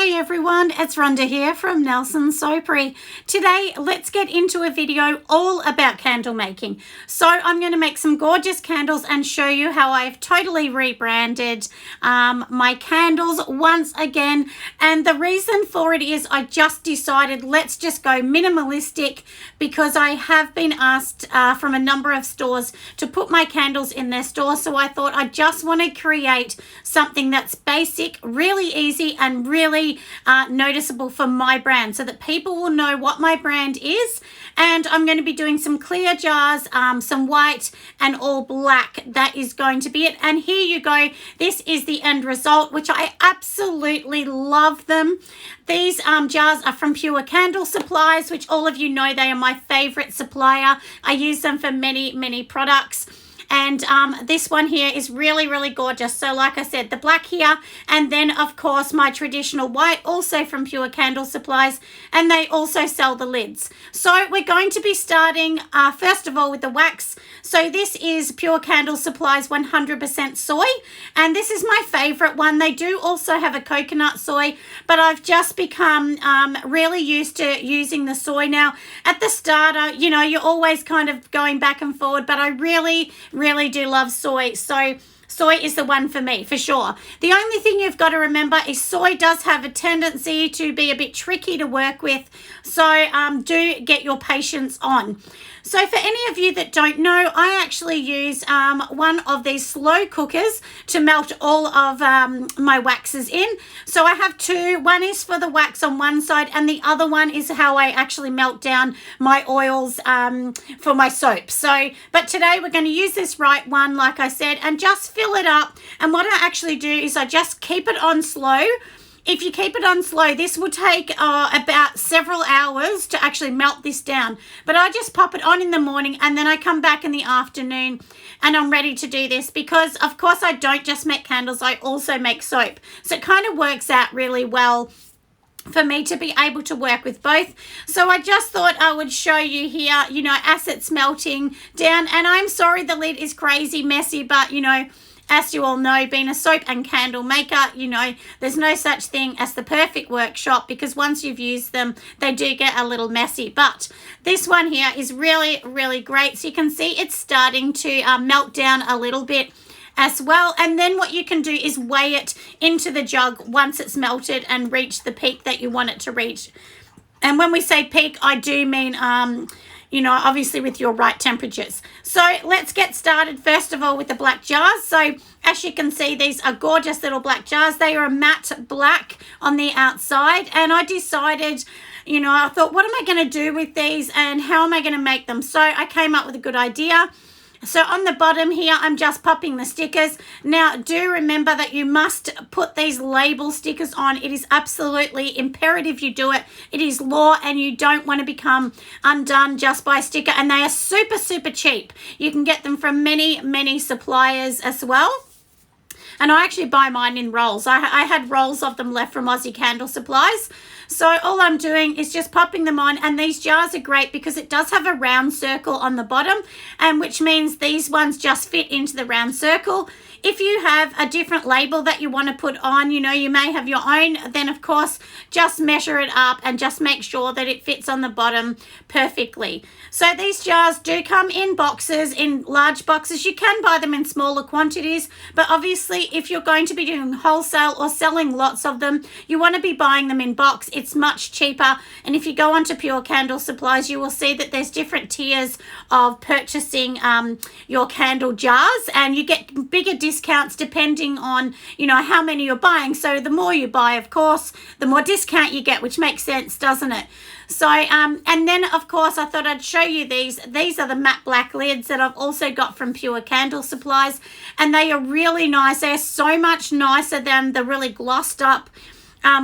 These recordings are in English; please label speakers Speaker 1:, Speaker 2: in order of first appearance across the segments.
Speaker 1: Hi everyone, it's Rhonda here from Nelson Soapery. Today, let's get into a video all about candle making. So I'm going to make some gorgeous candles and show you how I've totally rebranded my candles once again. And the reason for it is I just decided let's just go minimalistic because I have been asked from a number of stores to put my candles in their store. So I thought I just want to create something that's basic, really easy, and really noticeable for my brand so that people will know what my brand is. And I'm going to be doing some clear jars, some white and all black. That is going to be it. And here you go. This is the end result, which I absolutely love them. These jars are from Pure Candle Supplies, which all of you know they are my favorite supplier. I use them for many, many products. And this one here is really, really gorgeous. So like I said, the black here, and then of course my traditional white, also from Pure Candle Supplies, and they also sell the lids. So we're going to be starting first of all with the wax. So this is Pure Candle Supplies 100% soy, and this is my favorite one. They do also have a coconut soy, but I've just become really used to using the soy now. At the start, you know, you're always kind of going back and forward, but I really do love soy. So soy is the one for me, for sure. The only thing you've got to remember is soy does have a tendency to be a bit tricky to work with. So do get your patience on. So for any of you that don't know, I actually use one of these slow cookers to melt all of my waxes in. So I have two. One is for the wax on one side, and the other one is how I actually melt down my oils for my soap. So, but today we're going to use this right one, like I said, and just fill it up. And what I actually do is I just keep it on slow. If you keep it on slow, this will take about several hours to actually melt this down. But I just pop it on in the morning, and then I come back in the afternoon and I'm ready to do this because, of course, I don't just make candles, I also make soap. So it kind of works out really well for me to be able to work with both. So I just thought I would show you here, you know, as it's melting down. And I'm sorry the lid is crazy messy, but, you know, as you all know, being a soap and candle maker, you know, there's no such thing as the perfect workshop because once you've used them, they do get a little messy. But this one here is really, really great. So you can see it's starting to melt down a little bit as well. And then what you can do is weigh it into the jug once it's melted and reach the peak that you want it to reach. And when we say peak, I do mean you know, obviously with your right temperatures. So let's get started first of all with the black jars. So as you can see, these are gorgeous little black jars. They are a matte black on the outside. And I decided, you know, I thought, what am I going to do with these and how am I going to make them? So I came up with a good idea. So on the bottom here, I'm just popping the stickers. Now, do remember that you must put these label stickers on. It is absolutely imperative you do it. It is law, and you don't want to become undone just by a sticker. And they are super, super cheap. You can get them from many, many suppliers as well. And I actually buy mine in rolls. I had rolls of them left from Aussie Candle Supplies. So all I'm doing is just popping them on, and these jars are great because it does have a round circle on the bottom, and which means these ones just fit into the round circle. If you have a different label that you want to put on, you know, you may have your own, then of course just measure it up and just make sure that it fits on the bottom perfectly. So these jars do come in boxes, in large boxes. You can buy them in smaller quantities, but obviously if you're going to be doing wholesale or selling lots of them, you want to be buying them in box. It's much cheaper. And if you go onto Pure Candle Supplies, you will see that there's different tiers of purchasing your candle jars, and you get bigger discounts depending on, you know, how many you're buying. So the more you buy, of course, the more discount you get, which makes sense, doesn't it? So, and then of course I thought I'd show you these. These are the matte black lids that I've also got from Pure Candle Supplies, and they are really nice. They're so much nicer than the really glossed up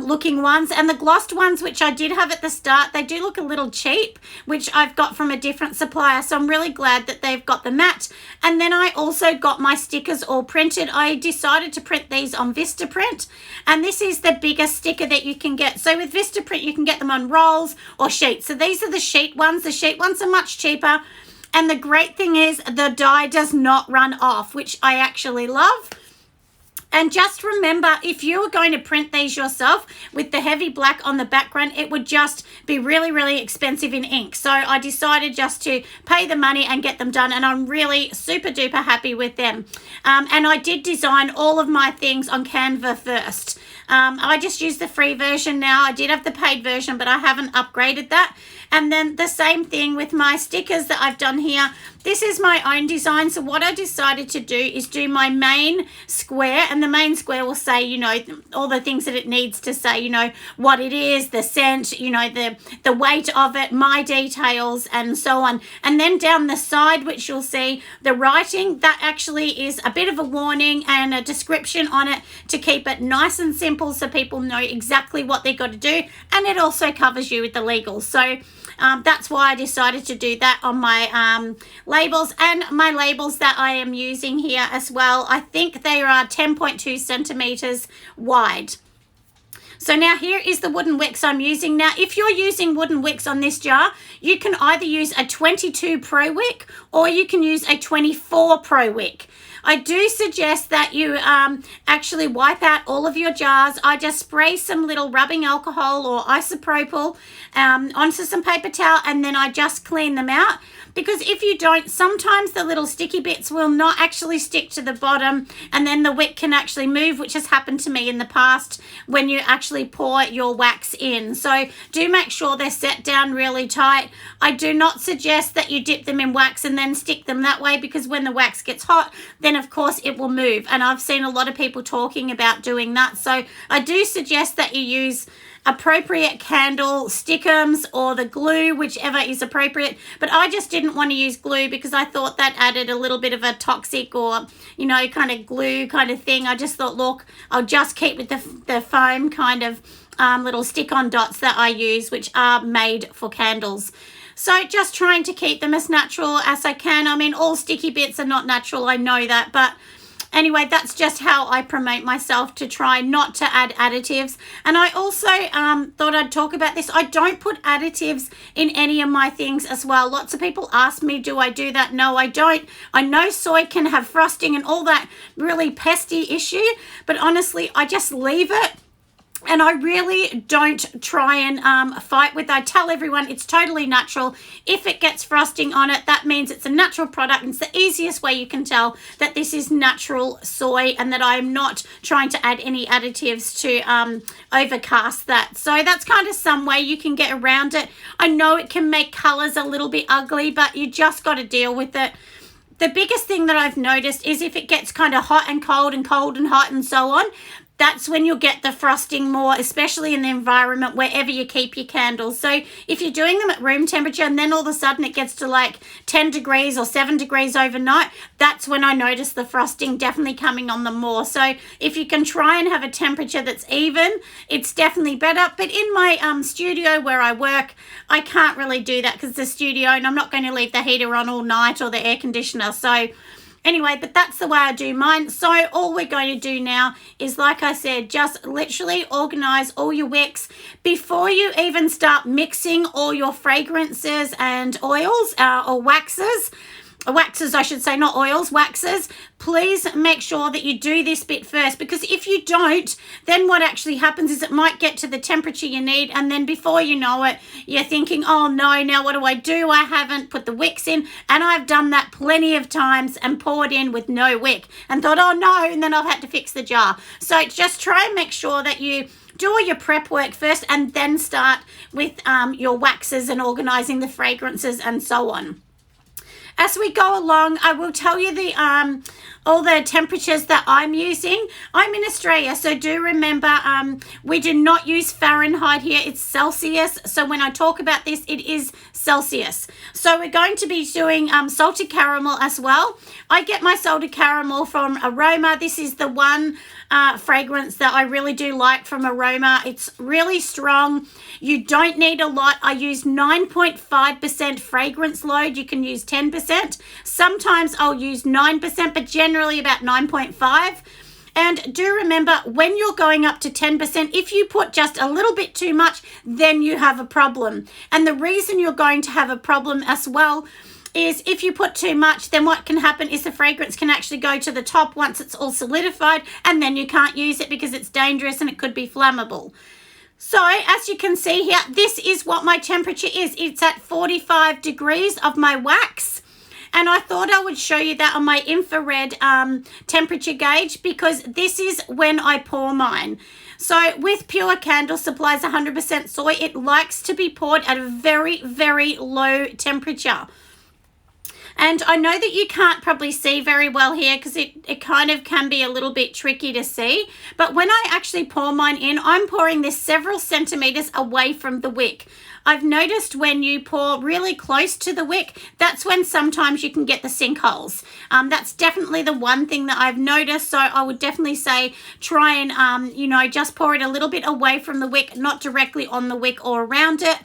Speaker 1: looking ones. And the glossed ones, which I did have at the start, they do look a little cheap, which I've got from a different supplier. So I'm really glad that they've got the matte. And then I also got my stickers all printed. I decided to print these on Vistaprint, and this is the biggest sticker that you can get. So with Vistaprint, you can get them on rolls or sheets. So these are the sheet ones. The sheet ones are much cheaper. And the great thing is the dye does not run off, which I actually love. And just remember, if you were going to print these yourself with the heavy black on the background, it would just be really, really expensive in ink. So I decided just to pay the money and get them done, and I'm really super duper happy with them. And I did design all of my things on Canva first. I just used the free version now. I did have the paid version, but I haven't upgraded that. And then the same thing with my stickers that I've done here. This is my own design. So what I decided to do is do my main square, and the main square will say, you know, all the things that it needs to say, you know, what it is, the scent, you know, the weight of it, my details, and so on. And then down the side, which you'll see the writing, that actually is a bit of a warning and a description on it to keep it nice and simple so people know exactly what they've got to do. And it also covers you with the legals. So that's why I decided to do that on my labels, and my labels that I am using here as well. I think they are 10.2 centimeters wide. So now here is the wooden wicks I'm using. Now, if you're using wooden wicks on this jar, you can either use a 22 Pro wick or you can use a 24 Pro wick. I do suggest that you actually wipe out all of your jars. I just spray some little rubbing alcohol or isopropyl onto some paper towel, and then I just clean them out. Because if you don't, sometimes the little sticky bits will not actually stick to the bottom, and then the wick can actually move, which has happened to me in the past when you actually pour your wax in. So do make sure they're set down really tight. I do not suggest that you dip them in wax and then stick them that way, because when the wax gets hot, then of course it will move. And I've seen a lot of people talking about doing that. So I do suggest that you use appropriate candle stickums or the glue, whichever is appropriate. But I just didn't want to use glue because I thought that added a little bit of a toxic or, you know, kind of glue kind of thing. I just thought, look, I'll just keep with the foam kind of little stick-on dots that I use, which are made for candles. So just trying to keep them as natural as I can. I mean, all sticky bits are not natural, I know that, but anyway, that's just how I promote myself, to try not to add additives. And I also thought I'd talk about this. I don't put additives in any of my things as well. Lots of people ask me, do I do that? No, I don't. I know soy can have frosting and all that really pesty issue, but honestly, I just leave it. And I really don't try and fight with it. I tell everyone it's totally natural. If it gets frosting on it, that means it's a natural product. And it's the easiest way you can tell that this is natural soy and that I'm not trying to add any additives to overcast that. So that's kind of some way you can get around it. I know it can make colors a little bit ugly, but you just got to deal with it. The biggest thing that I've noticed is if it gets kind of hot and cold and hot and so on, that's when you'll get the frosting more, especially in the environment wherever you keep your candles. So if you're doing them at room temperature and then all of a sudden it gets to like 10 degrees or 7 degrees overnight, that's when I notice the frosting definitely coming on them more. So if you can try and have a temperature that's even, it's definitely better. But in my studio where I work, I can't really do that because it's a studio and I'm not going to leave the heater on all night or the air conditioner. So anyway, but that's the way I do mine. So all we're going to do now is, like I said, just literally organize all your wicks before you even start mixing all your fragrances and oils or waxes. Waxes, I should say, not oils, waxes. Please make sure that you do this bit first, because if you don't, then what actually happens is it might get to the temperature you need, and then before you know it, you're thinking, oh no, now what do? I haven't put the wicks in. And I've done that plenty of times and poured in with no wick and thought, oh no, and then I've had to fix the jar. So just try and make sure that you do all your prep work first and then start with your waxes and organizing the fragrances and so on. As we go along, I will tell you the all the temperatures that I'm using. I'm in Australia, so do remember we do not use Fahrenheit here. It's Celsius. So when I talk about this, it is Celsius. So we're going to be doing salted caramel as well. I get my salted caramel from Aroma. This is the one fragrance that I really do like from Aroma. It's really strong. You don't need a lot. I use 9.5% fragrance load. You can use 10%. Sometimes I'll use 9%, but generally about 9.5%. And do remember, when you're going up to 10%, if you put just a little bit too much, then you have a problem. And the reason you're going to have a problem as well is if you put too much, then what can happen is the fragrance can actually go to the top once it's all solidified, and then you can't use it because it's dangerous and it could be flammable. So as you can see here, this is what my temperature is. It's at 45 degrees of my wax. And I thought I would show you that on my infrared temperature gauge, because this is when I pour mine. So with Pure Candle Supplies 100% soy, it likes to be poured at a very, very low temperature. And I know that you can't probably see very well here because it kind of can be a little bit tricky to see. But when I actually pour mine in, I'm pouring this several centimeters away from the wick. I've noticed when you pour really close to the wick, that's when sometimes you can get the sinkholes. That's definitely the one thing that I've noticed. So I would definitely say try and, you know, just pour it a little bit away from the wick, not directly on the wick or around it.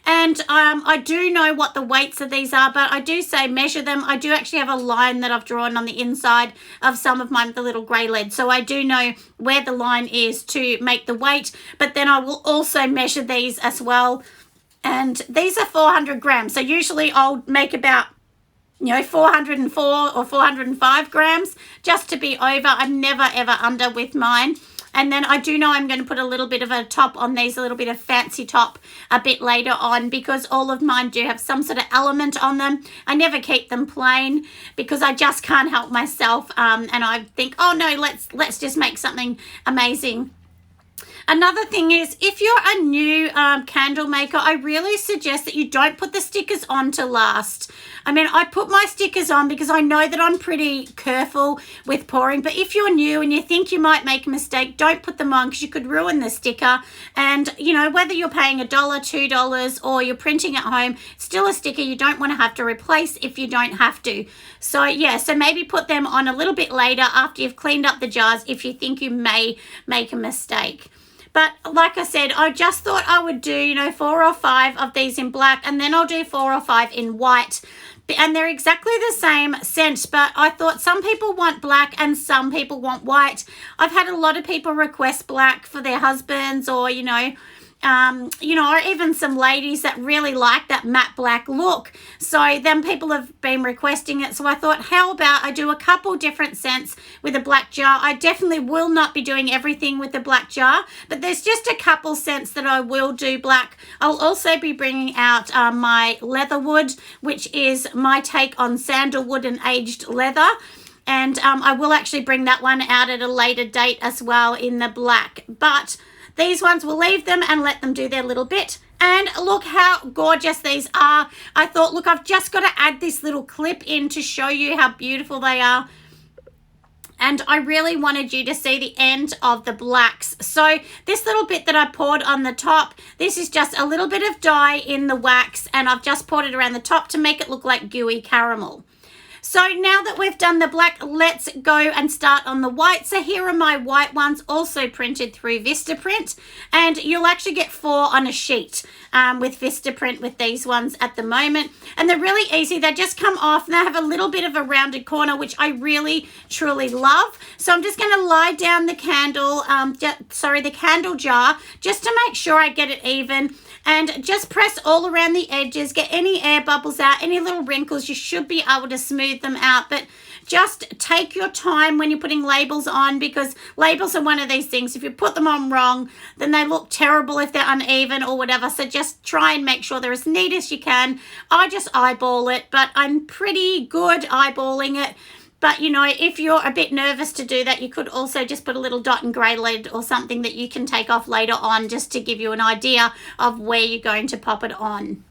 Speaker 1: And I do know what the weights of these are, but I do say measure them. I do actually have a line that I've drawn on the inside of some of mine with the little grey lead. So I do know where the line is to make the weight, but then I will also measure these as well. And these are 400 grams. So usually I'll make about, you know, 404 or 405 grams just to be over. I'm never ever under with mine. And then I do know I'm going to put a little bit of a top on these, a little bit of fancy top a bit later on, because all of mine do have some sort of element on them. I never keep them plain because I just can't help myself. And I think, oh no, let's just make something amazing. Another thing is, if you're a new candle maker, I really suggest that you don't put the stickers on to last. I mean, I put my stickers on because I know that I'm pretty careful with pouring. But if you're new and you think you might make a mistake, don't put them on because you could ruin the sticker. And, you know, whether you're paying $1, $2, or you're printing at home, still a sticker you don't want to have to replace if you don't have to. So, yeah, so maybe put them on a little bit later after you've cleaned up the jars if you think you may make a mistake. But like I said, I just thought I would do, you know, 4 or 5 of these in black, and then I'll do 4 or 5 in white. And they're exactly the same scent, but I thought some people want black and some people want white. I've had a lot of people request black for their husbands, or, you know, or even some ladies that really like that matte black look. So then people have been requesting it. So I thought, how about I do a couple different scents with a black jar. I definitely will not be doing everything with the black jar, but there's just a couple scents that I will do black. I'll also be bringing out my leatherwood, which is my take on sandalwood and aged leather. And I will actually bring that one out at a later date as well in the black. But these ones, we'll leave them and let them do their little bit. And look how gorgeous these are. I thought, look, I've just got to add this little clip in to show you how beautiful they are. And I really wanted you to see the end of the blacks. So this little bit that I poured on the top, this is just a little bit of dye in the wax, and I've just poured it around the top to make it look like gooey caramel. So now that we've done the black, let's go and start on the white. So here are my white ones, also printed through Vistaprint, and you'll actually get 4 on a sheet with Vistaprint with these ones at the moment. And they're really easy. They just come off and they have a little bit of a rounded corner, which I really, truly love. So I'm just going to lie down the candle, the candle jar, just to make sure I get it even. And just press all around the edges, get any air bubbles out, any little wrinkles. You should be able to smooth them out. But just take your time when you're putting labels on, because labels are one of these things. If you put them on wrong, then they look terrible if they're uneven or whatever. So just try and make sure they're as neat as you can. I just eyeball it, but I'm pretty good eyeballing it. But, you know, if you're a bit nervous to do that, you could also just put a little dot and grey lead or something that you can take off later on, just to give you an idea of where you're going to pop it on.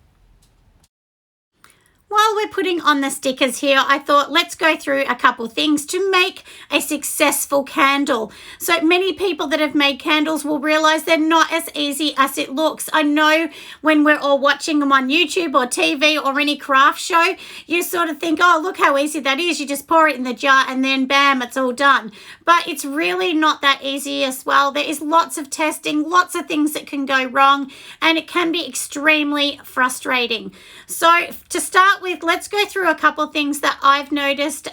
Speaker 1: While we're putting on the stickers here, I thought let's go through a couple things to make a successful candle. So many people that have made candles will realize they're not as easy as it looks. I know when we're all watching them on YouTube or TV or any craft show, you sort of think, oh, look how easy that is. You just pour it in the jar and then bam, it's all done. But it's really not that easy as well. There is lots of testing, lots of things that can go wrong, and it can be extremely frustrating. So to start with, let's go through a couple of things that I've noticed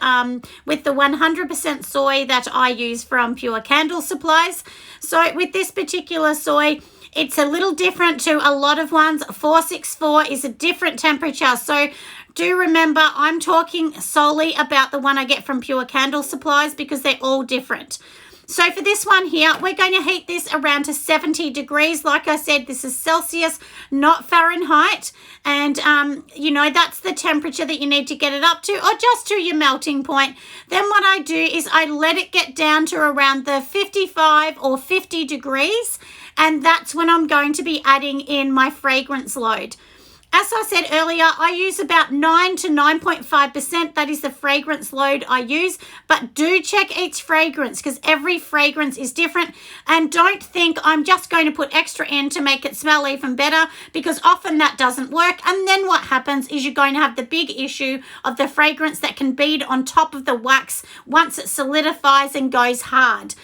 Speaker 1: with the 100% soy that I use from Pure Candle Supplies. So with this particular soy, It's a little different to a lot of ones. 464 is a different temperature. So do remember, I'm talking solely about the one I get from Pure Candle Supplies because they're all different. So for this one here, we're going to heat this around to 70 degrees. Like I said, this is Celsius, not Fahrenheit. And, you know, that's the temperature that you need to get it up to, or just to your melting point. Then what I do is I let it get down to around the 55 or 50 degrees. And that's when I'm going to be adding in my fragrance load. As I said earlier, I use about 9 to 9.5%. That is the fragrance load I use. But do check each fragrance because every fragrance is different. And don't think I'm just going to put extra in to make it smell even better, because often that doesn't work. And then what happens is you're going to have the big issue of the fragrance that can bead on top of the wax once it solidifies and goes hard.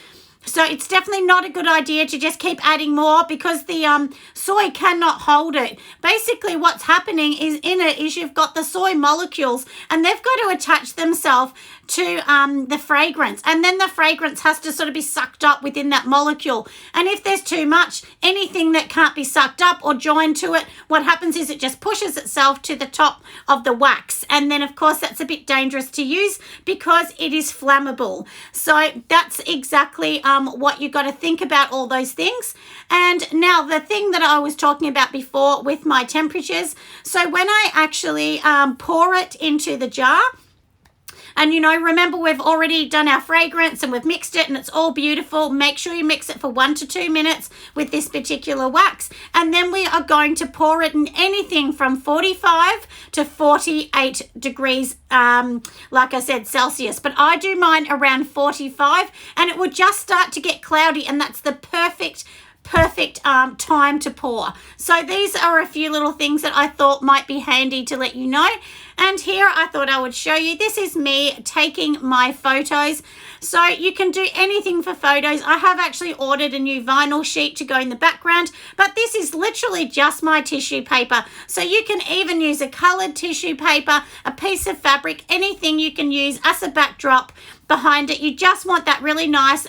Speaker 1: So it's definitely not a good idea to just keep adding more because the soy cannot hold it. Basically what's happening is in it is you've got the soy molecules and they've got to attach themselves to the fragrance, and then the fragrance has to sort of be sucked up within that molecule. And if there's too much, anything that can't be sucked up or joined to it, what happens is it just pushes itself to the top of the wax. And then of course that's a bit dangerous to use because it is flammable. So that's exactly what you got to think about, all those things. And now the thing that I was talking about before with my temperatures, so when I actually pour it into the jar, and, you know, remember we've already done our fragrance and we've mixed it and it's all beautiful. Make sure you mix it for 1 to 2 minutes with this particular wax. And then we are going to pour it in anything from 45 to 48 degrees, like I said, Celsius. But I do mine around 45 and it will just start to get cloudy, and that's the perfect time to pour. So these are a few little things that I thought might be handy to let you know. And here I thought I would show you. This is me taking my photos. So you can do anything for photos. I have actually ordered a new vinyl sheet to go in the background, but this is literally just my tissue paper. So you can even use a colored tissue paper, a piece of fabric, anything you can use as a backdrop behind it. You just want that really nice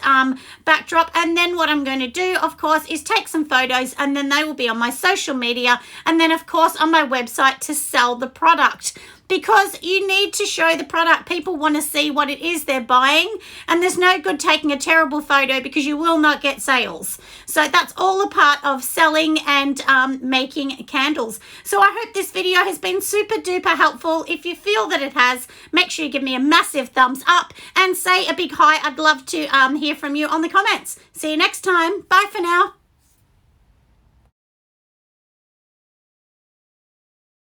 Speaker 1: backdrop. And then what I'm going to do, of course, is take some photos, and then they will be on my social media and then of course on my website to sell the product, because you need to show the product. People want to see what it is they're buying, and there's no good taking a terrible photo because you will not get sales. So that's all a part of selling and making candles. So I hope this video has been super duper helpful. If you feel that it has, make sure you give me a massive thumbs up and say a big hi. I'd love to hear from you on the comments. See you next time. Bye for now.